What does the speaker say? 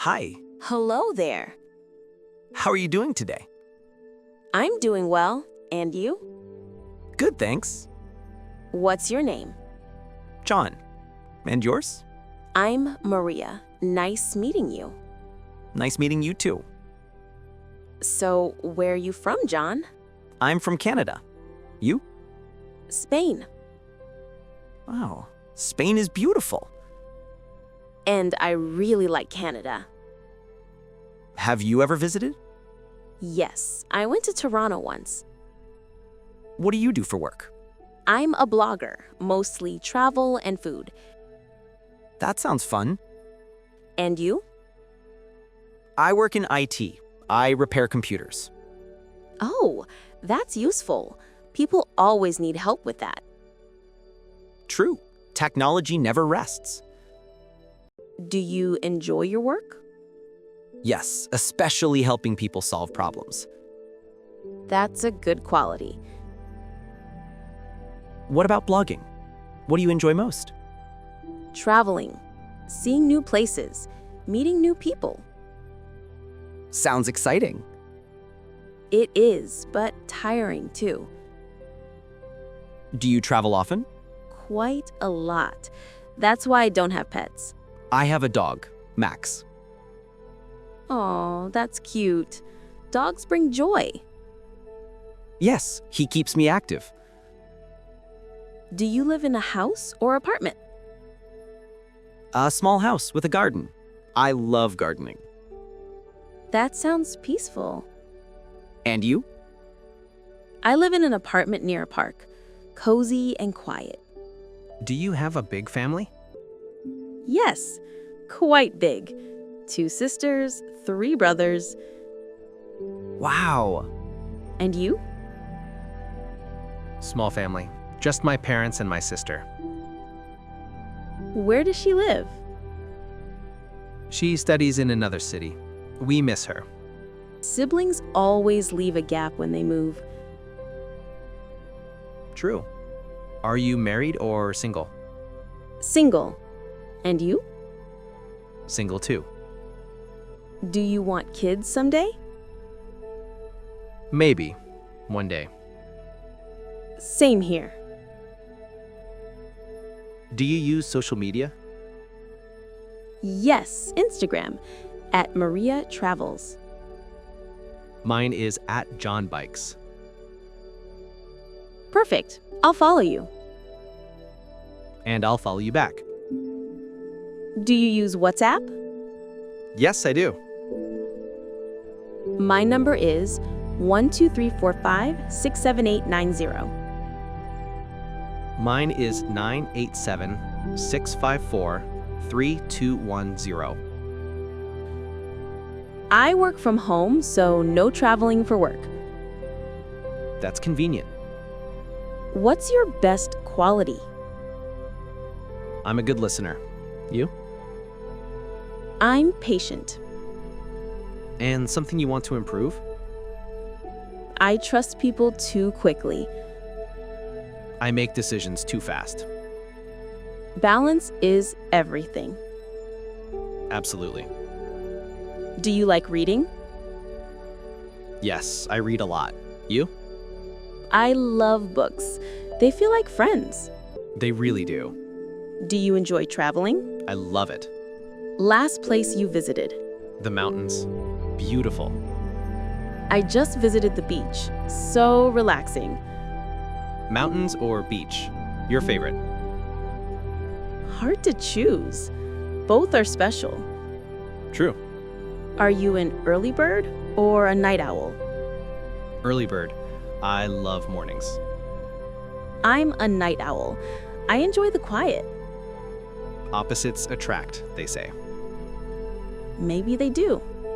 Hi, Hello there. how are you doing today? I'm doing well. And you? Good, thanks. What's your name? John. And yours? I'm Maria. Nice meeting you. Nice meeting you too. So, where are you from, John? I'm from Canada. You? Spain. Wow, Spain is beautiful. And I really like Canada. Have you ever visited? Yes, I went to Toronto once. What do you do for work? I'm a blogger, mostly travel and food. That sounds fun. And you? I work in IT. I repair computers. Oh, that's useful. People always need help with that. True, technology never rests. Do you enjoy your work? Yes, especially helping people solve problems. That's a good quality. What about blogging? What do you enjoy most? Traveling, seeing new places, meeting new people. Sounds exciting. It is, but tiring too. Do you travel often? Quite a lot. That's why I don't have pets. I have a dog, Max. Aw, that's cute. Dogs bring joy. Yes, he keeps me active. Do you live in a house or apartment? A small house with a garden. I love gardening. That sounds peaceful. And you? I live in an apartment near a park. Cozy and quiet. Do you have a big family? Yes, quite big. 2 sisters, 3 brothers. Wow. And you? Small family. Just my parents and my sister. Where does she live? She studies in another city. We miss her. Siblings always leave a gap when they move. True. Are you married or single? Single. And you? Single too. Do you want kids someday? Maybe. One day. Same here. Do you use social media? Yes, Instagram, at Maria Travels. Mine is @JohnBikes. Perfect. I'll follow you. And I'll follow you back. Do you use WhatsApp? Yes, I do. My number is 12345-67890. Mine is 987-654-3210. I work from home, so no traveling for work. That's convenient. What's your best quality? I'm a good listener. You? I'm patient. And something you want to improve? I trust people too quickly. I make decisions too fast. Balance is everything. Absolutely. Do you like reading? Yes, I read a lot. You? I love books. They feel like friends. They really do. Do you enjoy traveling? I love it. Last place you visited? The mountains. Beautiful. I just visited the beach. So relaxing. Mountains or beach? Your favorite? Hard to choose. Both are special. True. Are you an early bird or a night owl? Early bird. I love mornings. I'm a night owl. I enjoy the quiet. Opposites attract, they say. Maybe they do.